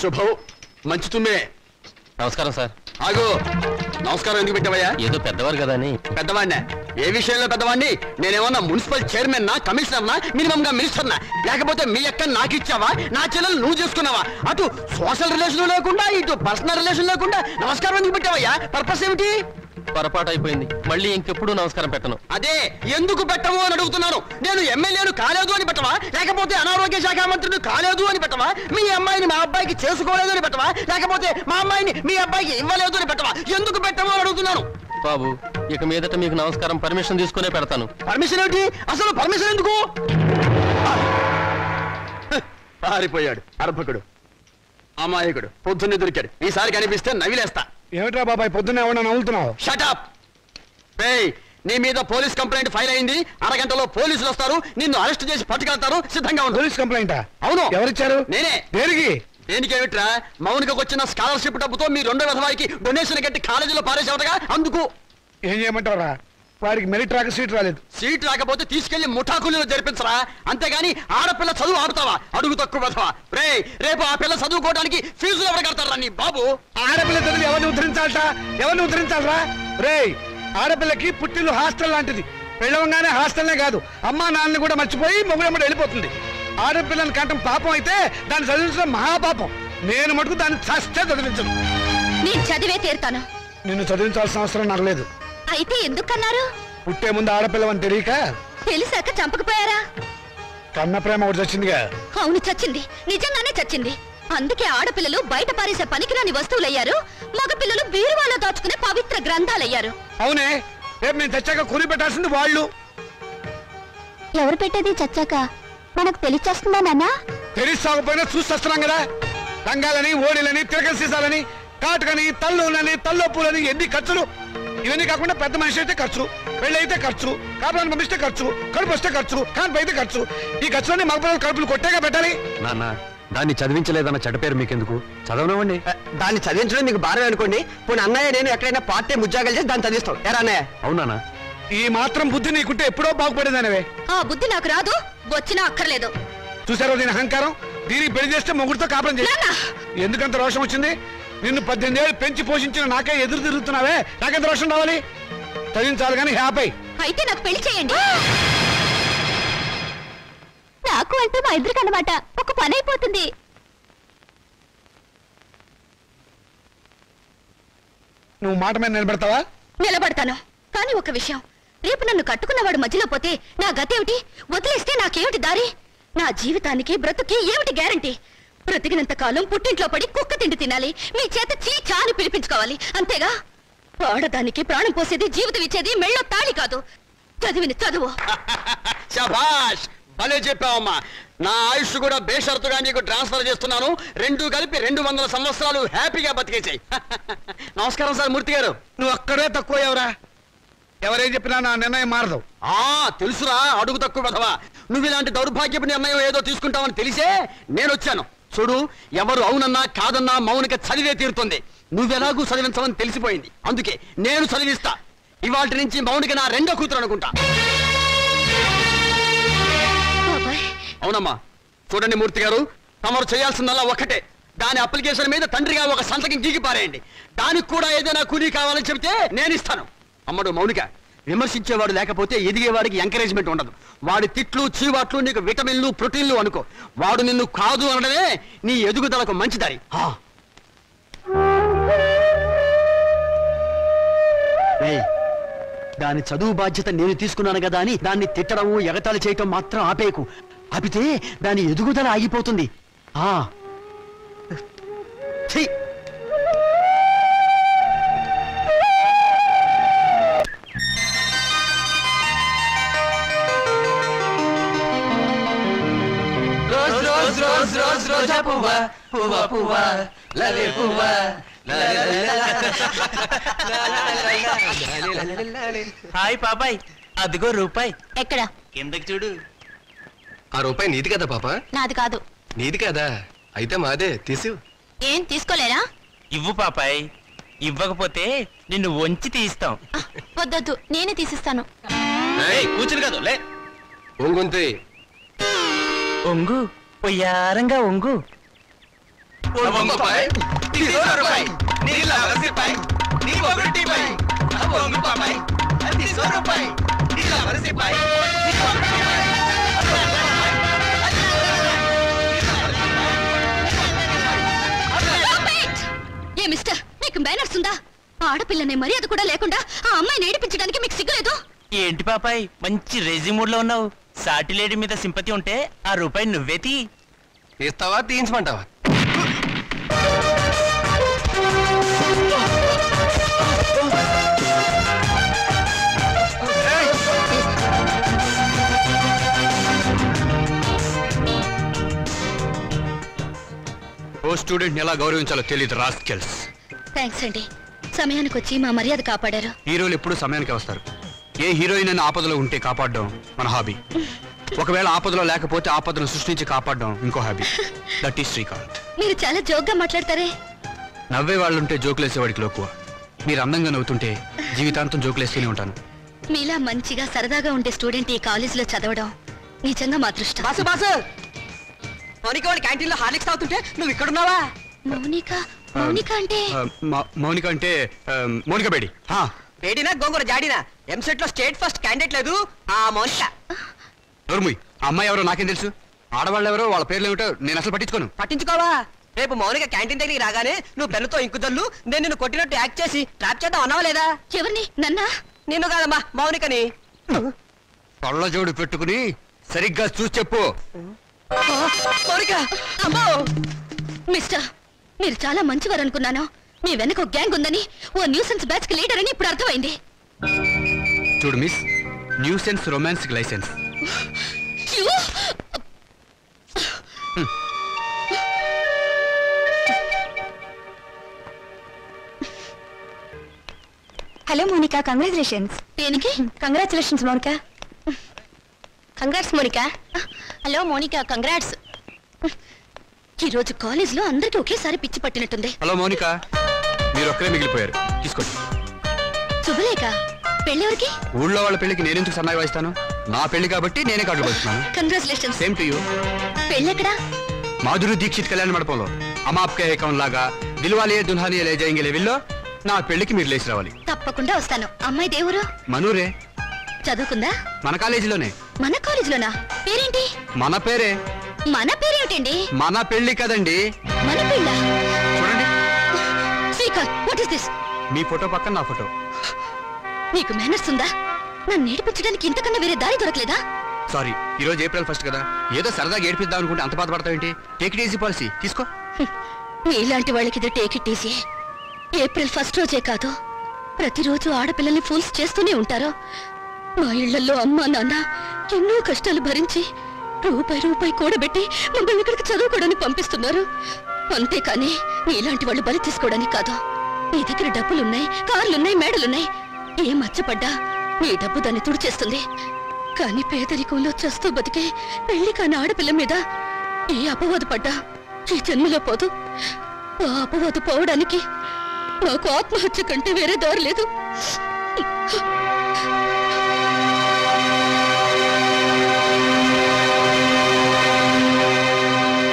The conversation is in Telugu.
శుభం మంచి తుమ్మే. నమస్కారం సార్. ఆగు. నమస్కారం ఎందుకు పెట్టావయ్యా? ఏదో పెద్దవారు కదా అని. పెద్దవాడినా? ఏ విషయంలో పెద్దవాడిని? నేనేమన్నా మున్సిపల్ చైర్మన్ నా, కమిషనర్ నా, మినిమం గా మినిస్టర్ నా? లేకపోతే మీ అక్క నాకు ఇచ్చావా, నా చెల్లెలు నువ్వు చేసుకున్నావా? అటు సోషల్ రిలేషన్ లేకుండా ఇటు పర్సనల్ రిలేషన్ లేకుండా నమస్కారం ఎందుకు పెట్టావయ్యా? పర్పస్ ఏమిటి? పొరపాటు అయిపోయింది. మళ్ళీ ఇంకెప్పుడు నమస్కారం పెట్టను. అదే ఎందుకు పెట్టవు అని అడుగుతున్నాను. నేను ఎమ్మెల్యేను కాలేదు అని పెట్టవా, లేకపోతే అనారోగ్య శాఖ మంత్రిని కాలేదు అని పెట్టవా, మీ అమ్మాయిని మా అబ్బాయికి చేసుకోలేదు అని పెట్టవా, లేకపోతే మా అమ్మాయిని మీ అబ్బాయికి ఇవ్వలేదు అని పెట్టవా? ఎందుకు పెట్టవు అని అడుగుతున్నాను. బాబు, ఇక మీదట మీకు నమస్కారం పర్మిషన్ తీసుకునే పెడతాను. పర్మిషన్ ఏమిటి? అసలు పర్మిషన్ ఎందుకు? పారిపోయాడు అర్భకుడు, అమాయకుడు, పొద్దున్నే దొరికాడు. ఈసారి కనిపిస్తే నవిలేస్తా. ఏమిట్రా బాబాయ్ పొద్దున్నే ఏమన్నా నవ్వుతున్నావు? షటప్. నీ మీద పోలీస్ కంప్లైంట్ ఫైల్ అయింది. అరగంటలో పోలీసులు వస్తారు, నిన్ను అరెస్ట్ చేసి పట్టుకెళ్తారు. సిద్ధంగా ఉంది. పోలీస్ కంప్లైంటా? అవును. ఎవరిచ్చారు? నేనే. దేనికి? దేనికేమిట్రా, మౌనికకు వచ్చిన స్కాలర్షిప్ డబ్బుతో మీ రెండో విధవాయికి డొనేషన్ కట్టి కాలేజీలో పారేసేవటగా. అందుకు ఏం చేయమంటారా? వాడికి మెరిట్ రాక సీట్ రాలేదు. సీట్ రాకపోతే తీసుకెళ్లి ముఠాకులు జరిపించరా, అంతేగాని ఆడపిల్ల చదువు ఆపుతావా? అడుగు తక్కువ విధవా. రేపు ఆ పిల్ల చదువుకోవడానికి ఫీజులు ఎవరు కడతారా నీ బాబు? ఆడపిల్ల చదువు ఎవరిని ఉద్ధరించాలట? ఎవరిని ఉద్ధరించాలరా? రేయ్, ఆడపిల్లకి పుట్టిల్లు హాస్టల్ లాంటిది. పెళ్ళవగానే హాస్టల్నే కాదు, అమ్మా నాన్నని కూడా మర్చిపోయి మొగుడమ్మడి వెళ్ళిపోతుంది. ఆడపిల్లని కంటం పాపం అయితే దాన్ని చదివించడం మహాపాపం. నేను మటుకు దాన్ని చస్తే చదివించను. నేను చదివే తీరుతాను. నిన్ను చదివించాల్సిన అవసరం నాకు లేదు. అయితే ఎందుకన్నారు? పుట్టే ముందు ఆడపిల్లవని తెలియక తెలిసాక చంపకపోయారా? కన్న ప్రేమ ఒకటి చచ్చిందిగా. అవును, చచ్చింది. నిజంగానే చచ్చింది. అందుకే ఆడపిల్లలు బయట పారేసే పనికిరాని వస్తువులయ్యారు, మగపిల్లలు బీరువాలో దాచుకునే పవిత్ర గ్రంథాలయ్యారు. అవునే, రేపు నేను చచ్చాక కూలి పెట్టాల్సింది వాళ్ళు. ఎవరు పెట్టేది చచ్చాక మనకు తెలిచేస్తుందా నాన్న? తెలిసాకపోయినా చూస్తున్నాం కదా. రంగాలని, ఓడిలని, తిరగల సీసాలని, కాటుకని, తల్లులని, తల్లొప్పులని, ఎన్ని ఖర్చులు. ఇవన్నీ కాకుండా పెద్ద మనిషి అయితే ఖర్చు, పెళ్లి అయితే ఖర్చు, కాపురాన్ని పంపిస్తే ఖర్చు, కడుపు వస్తే ఖర్చు, కాన్పు అయితే ఖర్చు. ఈ ఖర్చులన్నీ మగపిల్లలు కడుపులు కొట్టేగా పెట్టాలి. నాన్న, దాన్ని చదివించలేదన్న చెడ్డ పేరు మీకెందుకు? చదవనివ్వండి. దాన్ని చదివించడం మీకు భారం అనుకోండి. పోనీ అన్నయ్య నేను ఎక్కడైనా పార్ట్ టైం ఉద్యోగాలు చేసి దాన్ని చదివిస్తాం. ఎరా అన్నయ్య? అవునా? ఈ మాత్రం బుద్ధి నీకుంటే ఎప్పుడో బాగుపడేదానివే. ఆ బుద్ధి నాకు రాదు, వచ్చినా అక్కర్లేదు. చూసారో దీని అహంకారం? దీనికి పెళ్లి చేస్తే మొగుడితో కాపురం చేసి ఎందుకంత రోషం వచ్చింది? నిన్ను 18 ఏళ్ళు పెంచి పోషించిన నాకే ఎదురు తిరుగుతున్నావే, నాకెంత రోషం రావాలి? చదివించాలి కానీ హ్యాపీ. అయితే నాకు పెళ్లి చేయండి. నాకు అంటే మా ఇద్దరికి అన్నమాట ఒక పని అయిపోతుంది. నువ్వు మాట మీద నిలబెడతావా? నిలబడతాను. కానీ ఒక విషయం, రేపు నన్ను కట్టుకున్నవాడు మధ్యలో పోతే నా గతేమిటి? వదిలేస్తే నాకేమిటి దారి? నా జీవితానికి బ్రతుకి ఏమిటి గ్యారంటీ? బ్రతికినంత కాలం పుట్టింట్లో పడి కుక్క తిండి తినాలి, మీ చేత చీచా అని పిలిపించుకోవాలి, అంతేగా? ఆడదానికి ప్రాణం పోసేది, జీవితం ఇచ్చేది మెళ్ళో తాళి కాదు, చదివిన చదువు. శభాష్, భలే చెప్పావమ్మా. నా ఆయుష్ కూడా బేషరతుగా నీకు ట్రాన్స్ఫర్ చేస్తున్నాను. రెండు కలిపి 200 సంవత్సరాలు హ్యాపీగా బతికేసాయి. నమస్కారం సార్ మూర్తి గారు. నువ్వు అక్కడే తక్కువ ఎవరా? ఎవరేం చెప్పినా నా నిర్ణయం మారదు. తెలుసురా, అడుగు తక్కువ విధవా. నువ్వు ఇలాంటి దౌర్భాగ్యపు నిర్ణయం ఏదో తీసుకుంటావని తెలిసే నేను వచ్చాను. చూడు, ఎవరు అవునన్నా కాదన్నా మౌనిక చదివే తీరుతుంది. నువ్వెలాగూ చదివించవని తెలిసిపోయింది, అందుకే నేను చదివిస్తా. ఇవాటి నుంచి మౌనిక నా రెండో కూతురు అనుకుంటా. అవునమ్మా. చూడండి మూర్తి గారు, తమరు చేయాల్సిందల్లా ఒక్కటే. దాని అప్లికేషన్ మీద తండ్రిగా ఒక సంతకం గీకి పారేయండి. దానికి కూడా ఏదైనా కూలీ కావాలని చెబితే నేను ఇస్తాను. అమ్మడు మౌనిక, విమర్శించేవాడు లేకపోతే ఎదిగేవాడికి ఎంకరేజ్మెంట్ ఉండదు. వాడి తిట్లు, చీవాట్లు నీకు విటమిన్లు, ప్రోటీన్లు అనుకో. వాడు నిన్ను కాదు అనడమే నీ ఎదుగుదలకు మంచిదారి. దాని చదువు బాధ్యత నేను తీసుకున్నాను కదా అని దాన్ని తిట్టడము, ఎగతాళి చేయటం మాత్రం ఆపేయకు. ఆపితే దాని ఎదుగుదల ఆగిపోతుంది. రోజా పువ్వా పువ్వా పువ్వా లలే పువ్వా. హాయ్ పాపాయ్, అదిగో రూపాయి. ఎక్కడ? కిందకి చూడు. ఆ రూపాయి నీది కదా పాప? నాది కాదు. నీది కదా? అయితే మాదే, తీసు. ఏం తీసుకోలేరా? ఇవ్వు పాపాయ్, ఇవ్వకపోతే నిన్ను వంచి తీస్తాం. వద్దొద్దు, నేనే తీసిస్తాను. కూర్చుని కాదు, లే. ఒంగుంతి. ఒంగు, పొయ్యారంగా ఒంగు. ఏ మిస్టర్, మీకు మేనర్స్ ఉందా? ఆడపిల్లనే మర్యాద కూడా లేకుండా ఆ అమ్మాయిని ఏడిపించడానికి మీకు సిగ్గులేదు? ఏంటి పాపాయ్ మంచి రేజింగ్ మూడ్ లో ఉన్నావు? సాటి లేడీ మీద సింపతి ఉంటే ఆ రూపాయి నువ్వే తీ. తీస్తావా తీయించమంటావా? ఓ స్టూడెంట్ ఎలా గౌరవించాలో తెలియదు రాస్కెల్స్. థ్యాంక్స్ అండి, సమయానికి వచ్చి మా మర్యాద కాపాడారు. హీరోలు ఎప్పుడు సమయానికి వస్తారు. ఏ హీరోయిన్ అయినా ఆపదలో ఉంటే కాపాడడం మన హాబీ. ఒకవేళ ఆపదలో లేకపోతే ఆపదను సృష్టించి కాపాడడం ఇంకో హాబీ. That is Srikanth. మీరు చాలా జోక్గా మాట్లాడతారే. నవ్వే వాళ్ళుంటే జోకులేసేవాడికి లోకువ. మీరు అందంగా నవ్వుతుంటే జీవితాంతం జోకులేస్తూనే ఉంటాను. మీలా మంచిగా సరదాగా ఉండే స్టూడెంట్ ఈ కాలేజీలో చదవడం నిజంగా మా అదృష్టం. బాసు బాసు, మౌనిక వాళ్ళ క్యాంటీన్ లో హార్లిక్స్ తాగుతుంటే నువ్వు ఇక్కడున్నావా? మౌనిక? మౌనిక అంటే మౌనిక అంటే మౌనిక బేడి. వేడినా గోంగూర జాడినా ఎంసెట్ లో స్టేట్ ఫస్ట్ క్యాండిడేట్ లేదు ఆ మౌనిక. నోర్ముయ్, ఆ అమ్మాయి ఎవరో నాకేం తెలుసు? ఆడవాళ్ళు ఎవరో వాళ్ళ పేర్లు ఏమిటో నేను అసలు పట్టించుకోను. పట్టించుకోవా? రేపు మౌనిక క్యాంటీన్ దగ్గరికి రాగానే నువ్వు పెన్నుతో ఇంకుదల్లు నేను నిన్ను కొట్టినట్టు యాక్ట్ చేసి ట్రాప్ చేద్దాం అన్నావా లేదా? ఎవరిని? నన్నా? నిన్ను కాదమ్మా, మౌనికని. కళ్ళజోడు పెట్టుకుని సరిగ్గా చూసి చెప్పు. మౌనిక అమ్మో! మిస్టర్, మీరు చాలా మంచివారు అనుకున్నాను. మీ వెనక ఒక గ్యాంగ్ ఉందని, ఓ న్యూసెన్స్ బ్యాచ్ కి లీడర్ అని ఇప్పుడు అర్థమైంది. చూడు miss, nuisance romance license. You? Hello Monica, congratulations. దేనికి? Congratulations Monica. Congrats Monica. Hello Monica, congrats. ఈరోజు కాలేజ్లో అందరికీ ఒకేసారి పిచ్చి పట్టినట్టుంది. హలో మౌనిక, మీరు ఒక్కరే మిగిలిపోయారు. తీసుకోండి. శుభలేఖ, పెళ్ళెవరికి? ఊళ్ళో వాళ్ళ పెళ్లికి నేనెందుకు సన్నాయి వాయిస్తాను? నా పెళ్లి కాబట్టి నేనే కార్డు పడుతున్నాను. కంగ్రాచులేషన్స్. Same to you. పెళ్ళెక్కడా? మాధురి దీక్షిత్ కళ్యాణ మండపంలో అమాప్కే ఏకం లాగా దిల్వాలియే దుల్హానియే లే జాయేంగే లెవెల్లో నా పెళ్లికి మీరు లేచి రావాలి. తప్పకుండా వస్తాను. అమ్మాయి దేవురు? మనూరే. చదువుకుందా? మన కాలేజీలోనే. మన కాలేజీలోనా? పేరేంటి? మన పేరే. మన పేరేమిటండి? మన పెళ్లి కదండి. మన పెళ్ళ? చూడండి. Srikanth, what is this? Me photo పక్కన నా ఫోటో. నీకు మేనర్స్ ఉందా? నన్ను ఏడిపించడానికి ఇంతకన్నా వేరే దారి దొరకలేదా? సారీ, ఈ రోజు ఏప్రిల్ 1 కదా, ఏదో సరదాగా ఏడిపిద్దాం అనుకుంటే అంత బాధపడతావేంటి? టేక్ ఇట్ ఈజీ పాలసీ తీసుకో. ఇలాంటి వాళ్ళకి ఇది టేక్ ఇట్ ఈజీ. ఏప్రిల్ 1 రోజే కాదు, ప్రతిరోజు ఆడపిల్లల్ని ఫూల్స్ చేస్తూనే ఉంటారు. మా ఇళ్లలో అమ్మా నాన్న ఎన్నో కష్టాలు భరించి రూపాయి కూడబెట్టి మమ్మల్ని ఇక్కడికి చదువుకోవడానికి పంపిస్తున్నారు. అంతేకాని ఇలాంటి వాళ్ళు బలి తీసుకోవడానికి కాదు. నీ దగ్గర డబ్బులున్నాయి, కార్లున్నాయి, మేడలున్నాయి. ఏ మచ్చపడ్డా నీ డబ్బు దాన్ని తుడిచేస్తుంది. కానీ పేదరికంలో చస్తూ బతికే పెళ్లి కాని ఆడపిల్ల మీద ఏ అపవాదు పడ్డా ఈ జన్మలో పోదు. ఆ అపవాదు పోవడానికి నాకు ఆత్మహత్య కంటే వేరే దారి లేదు.